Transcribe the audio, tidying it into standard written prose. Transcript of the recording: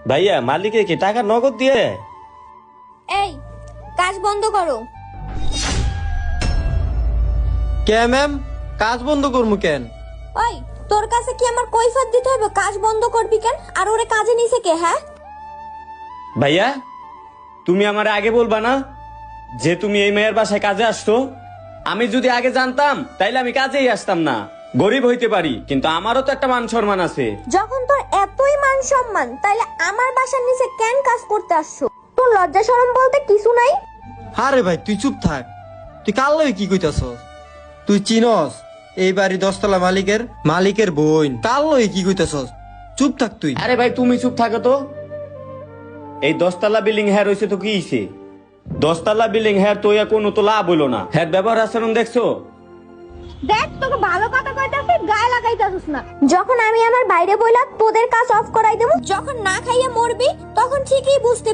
ভাইয়া মালিকে কি টাকা নগদ দিয়ে? এই কাজ বন্ধ করো। কে ম্যাম, কাজ বন্ধ করবো কেন? ওই তোর কাছে কি আমার কৈফিয়ত দিতে হবে কাজ বন্ধ করবি কেন? আর ওরে কাজে নিছে কে? হ্যাঁ ভাইয়া তুমি আমার আগে বলবা না যে তুমি এই মেয়ের বাসায় কাজে আসছো? আমি যদি আগে জানতাম তাইলে আমি কাজেই আসতাম না। গরিব হইতে পারি কিন্তু আমারও তো একটা মান সম্মান আছে। যখন তোর এতই মান সম্মান তাইলে আমার বাসার নিচে কেন কাজ করতে আসছো? তোর লজ্জা শরম বলতে কিছু নাই? আরে ভাই তুই চুপ থাক। তুই কার লগে কি কইতাছ? তুই চিনস এই বাড়ি 10 তলা মালিকের বোন? কার লগে কি কইতাছ? চুপ থাক তুই। আরে ভাই তুমি চুপ থাকো তো। এই 10 তলা বিল্ডিং হ্যাঁ রয়েছে তো কি হইছে? 10 তলা বিল্ডিং হ্যাঁ তো কোনো তো লাভ হইলো না। হ্যাঁ ব্যবহার আচরণ দেখছো? দেখ তোকে ভালো কথা কইতাছিস গায়ে লাগাইতাছিস না। যখন আমি আমার বাইরে বইলা তোদের কাজ অফ করাই দেব, যখন না খাইয়ে মরবি তখন ঠিকই বুঝতে